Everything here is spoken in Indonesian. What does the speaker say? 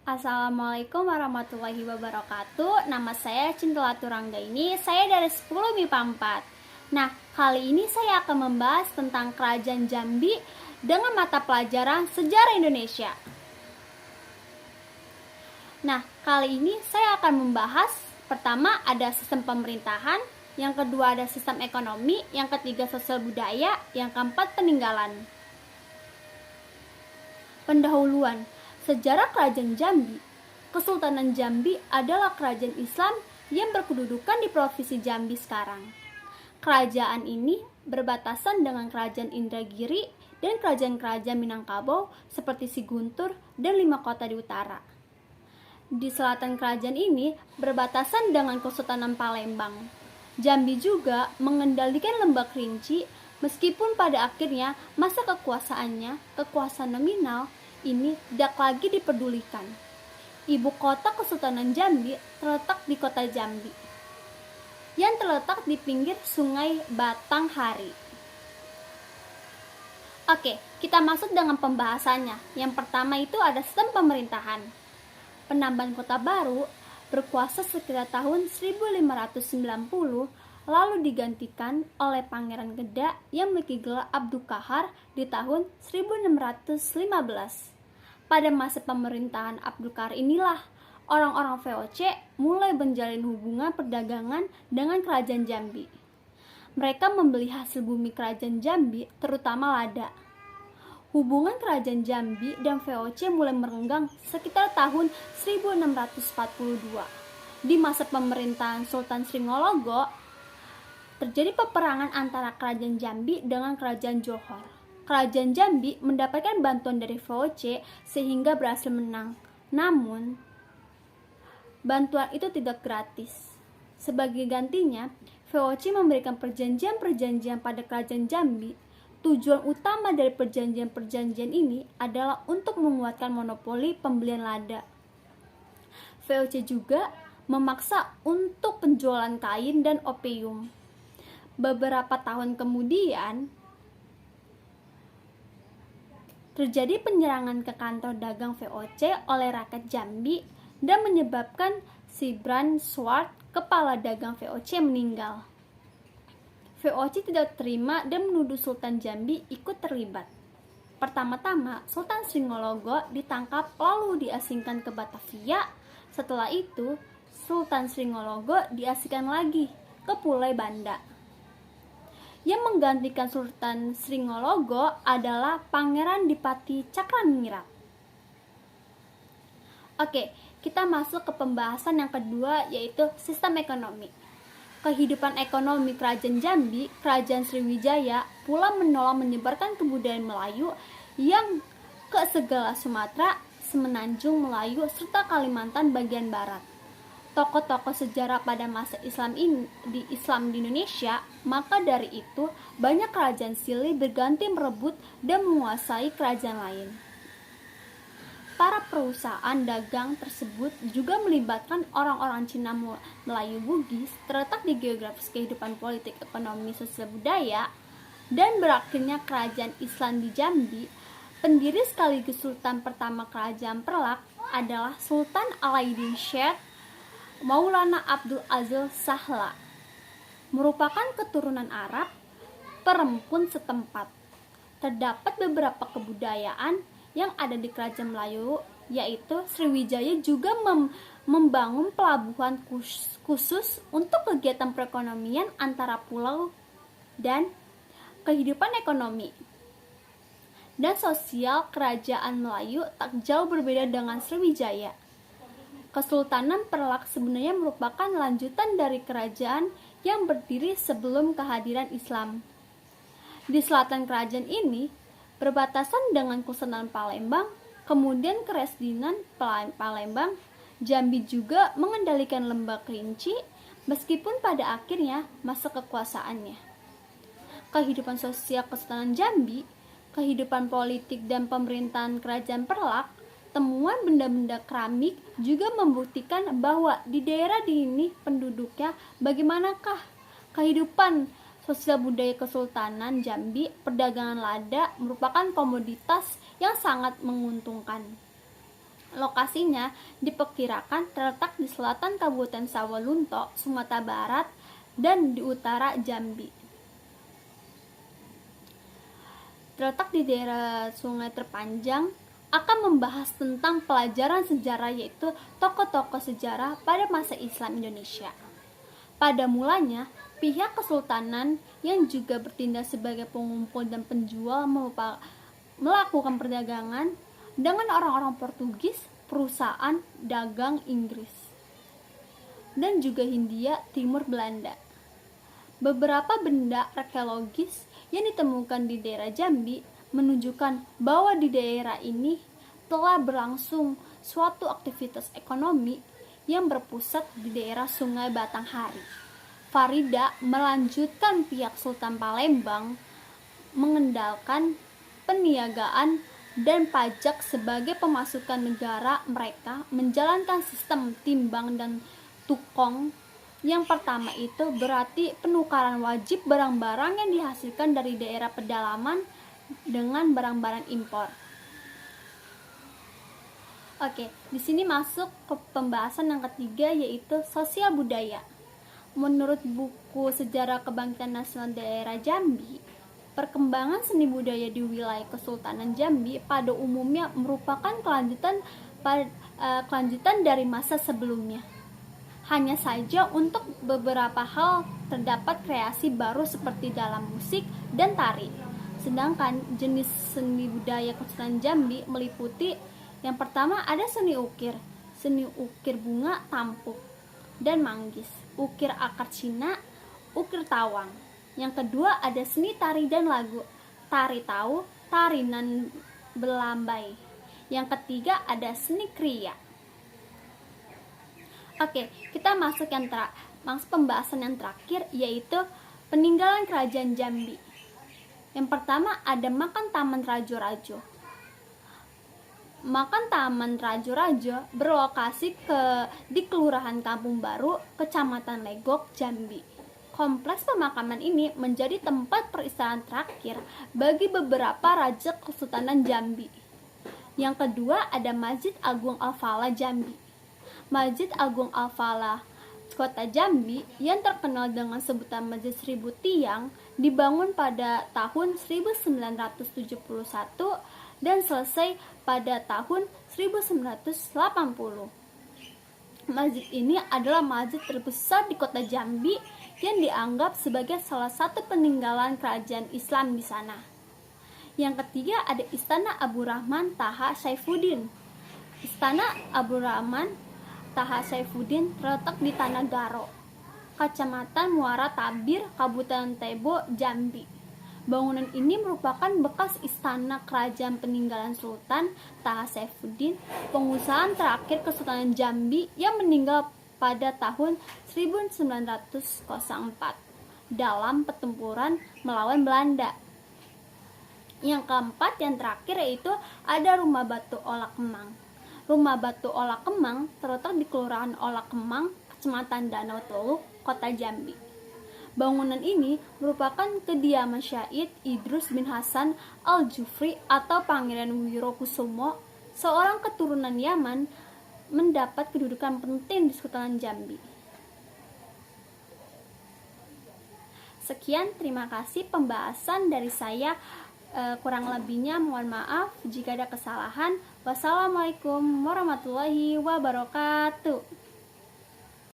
Assalamualaikum warahmatullahi wabarakatuh. Nama saya Cinta Laturangga ini. Saya dari 10 MIPA 4. Nah, kali ini saya akan membahas tentang Kerajaan Jambi dengan mata pelajaran Sejarah Indonesia. Nah, kali ini saya akan membahas pertama ada sistem pemerintahan, yang kedua ada sistem ekonomi, yang ketiga sosial budaya, yang keempat peninggalan. Pendahuluan. Sejarah Kerajaan Jambi. Kesultanan Jambi adalah kerajaan Islam yang berkedudukan di Provinsi Jambi sekarang. Kerajaan ini berbatasan dengan Kerajaan Indragiri dan kerajaan-kerajaan Minangkabau seperti Siguntur dan 5 kota di utara. Di selatan kerajaan ini berbatasan dengan Kesultanan Palembang. Jambi juga mengendalikan Lembah Kerinci, meskipun pada akhirnya masa kekuasaan nominal ini tidak lagi dipedulikan. Ibu kota Kesultanan Jambi terletak di kota Jambi, yang terletak di pinggir Sungai Batanghari. Oke, kita masuk dengan pembahasannya. Yang pertama itu ada sistem pemerintahan. Penambahan kota baru berkuasa sekitar tahun 1590, lalu digantikan oleh Pangeran Geda yang memiliki gelar Abdul Qahar di tahun 1615. Pada masa pemerintahan Abdul Qahar inilah orang-orang VOC mulai menjalin hubungan perdagangan dengan Kerajaan Jambi. Mereka membeli hasil bumi Kerajaan Jambi, terutama lada. Hubungan Kerajaan Jambi dan VOC mulai merenggang sekitar tahun 1642. Di masa pemerintahan Sultan Sringollogo, terjadi peperangan antara Kerajaan Jambi dengan Kerajaan Johor. Kerajaan Jambi mendapatkan bantuan dari VOC sehingga berhasil menang. Namun, bantuan itu tidak gratis. Sebagai gantinya, VOC memberikan perjanjian-perjanjian pada Kerajaan Jambi. Tujuan utama dari perjanjian-perjanjian ini adalah untuk menguatkan monopoli pembelian lada. VOC juga memaksa untuk penjualan kain dan opium. Beberapa tahun kemudian, terjadi penyerangan ke kantor dagang VOC oleh rakyat Jambi dan menyebabkan si Brand Swart, kepala dagang VOC, meninggal. VOC tidak terima dan menuduh Sultan Jambi ikut terlibat. Pertama-tama, Sultan Sringollogo ditangkap lalu diasingkan ke Batavia. Setelah itu, Sultan Sringollogo diasingkan lagi ke Pulau Banda. Yang menggantikan Sultan Sringollogo adalah Pangeran Dipati Cakraningrat. Oke, kita masuk ke pembahasan yang kedua, yaitu sistem ekonomi. Kehidupan ekonomi Kerajaan Jambi, Kerajaan Sriwijaya pula menolak menyebarkan kebudayaan Melayu yang ke segala Sumatera, Semenanjung Melayu, serta Kalimantan bagian barat. Tokoh-tokoh sejarah pada masa Islam di Indonesia, maka dari itu banyak kerajaan silih berganti merebut dan menguasai kerajaan lain. Para perusahaan dagang tersebut juga melibatkan orang-orang Cina Melayu Bugis terletak di geografis kehidupan politik, ekonomi, sosial budaya, dan berakhirnya kerajaan Islam di Jambi. Pendiri sekaligus Sultan pertama Kerajaan Perlak adalah Sultan Alauddin Syekh Maulana Abdul Aziz Sahla, merupakan keturunan Arab perempun setempat. Terdapat beberapa kebudayaan yang ada di Kerajaan Melayu, yaitu Sriwijaya juga membangun pelabuhan khusus untuk kegiatan perekonomian antara pulau, dan kehidupan ekonomi dan sosial Kerajaan Melayu tak jauh berbeda dengan Sriwijaya. Kesultanan Perlak sebenarnya merupakan lanjutan dari kerajaan yang berdiri sebelum kehadiran Islam. Di selatan kerajaan ini berbatasan dengan Kesultanan Palembang, kemudian Keresdinan Palembang. Jambi juga mengendalikan Lembah Kerinci, meskipun pada akhirnya masa kekuasaannya. Kehidupan sosial Kesultanan Jambi, kehidupan politik dan pemerintahan Kerajaan Perlak. Temuan benda-benda keramik juga membuktikan bahwa di daerah ini penduduknya bagaimanakah kehidupan sosial budaya Kesultanan Jambi. Perdagangan lada merupakan komoditas yang sangat menguntungkan. Lokasinya diperkirakan terletak di selatan Kabupaten Sawalunto, Sumatera Barat, dan di utara Jambi. Terletak di daerah sungai terpanjang, akan membahas tentang pelajaran sejarah, yaitu tokoh-tokoh sejarah pada masa Islam Indonesia. Pada mulanya, pihak kesultanan yang juga bertindak sebagai pengumpul dan penjual melakukan perdagangan dengan orang-orang Portugis, perusahaan dagang Inggris, dan juga Hindia Timur Belanda. Beberapa benda arkeologis yang ditemukan di daerah Jambi menunjukkan bahwa di daerah ini telah berlangsung suatu aktivitas ekonomi yang berpusat di daerah Sungai Batanghari. Farida melanjutkan pihak Sultan Palembang mengendalikan peniagaan dan pajak sebagai pemasukan negara. Mereka menjalankan sistem timbang dan tukong. Yang pertama itu berarti penukaran wajib barang-barang yang dihasilkan dari daerah pedalaman dengan barang-barang impor. Oke, di sini masuk ke pembahasan yang ketiga, yaitu sosial budaya. Menurut buku Sejarah Kebangkitan Nasional Daerah Jambi, perkembangan seni budaya di wilayah Kesultanan Jambi pada umumnya merupakan kelanjutan dari masa sebelumnya. Hanya saja untuk beberapa hal terdapat kreasi baru seperti dalam musik dan tari. Sedangkan jenis seni budaya Kesultanan Jambi meliputi yang pertama ada seni ukir bunga tampuk dan manggis, ukir akar Cina, ukir tawang. Yang kedua ada seni tari dan lagu, tari tau, tari nan belambai. Yang ketiga ada seni kriya. Oke, kita masuk pembahasan yang terakhir, yaitu peninggalan kerajaan Jambi. Yang pertama ada Makam Taman Rajo-Rajo. Makam Taman Rajo-Rajo berlokasi di Kelurahan Kampung Baru, Kecamatan Legok, Jambi. Kompleks pemakaman ini menjadi tempat peristirahatan terakhir bagi beberapa raja Kesultanan Jambi. Yang kedua ada Masjid Agung Al-Falah Jambi. Masjid Agung Al-Falah Kota Jambi yang terkenal dengan sebutan Masjid 1000 Tiang dibangun pada tahun 1971 dan selesai pada tahun 1980. Masjid ini adalah masjid terbesar di Kota Jambi yang dianggap sebagai salah satu peninggalan kerajaan Islam di sana. Yang ketiga ada Istana Abu Rahman Taha Saifuddin. Istana Abu Rahman Taha Saifuddin terletak di Tanah Garo, Kecamatan Muara Tabir, Kabupaten Tebo, Jambi. Bangunan ini merupakan bekas istana kerajaan peninggalan Sultan Taha Saifuddin, pengusaha terakhir Kesultanan Jambi yang meninggal pada tahun 1904 dalam pertempuran melawan Belanda. Yang keempat, yang terakhir, yaitu ada Rumah Batu Olak Kemang. Rumah Batu Olak Kemang terletak di Kelurahan Olak Kemang, Kecamatan Danau Teluk, Kota Jambi. Bangunan ini merupakan kediaman Syahid Idrus bin Hasan Al-Jufri atau Pangeran Wirokusumo, seorang keturunan Yaman, mendapat kedudukan penting di Kesultanan Jambi. Sekian, terima kasih pembahasan dari saya. Kurang lebihnya mohon maaf jika ada kesalahan. Wassalamualaikum warahmatullahi wabarakatuh.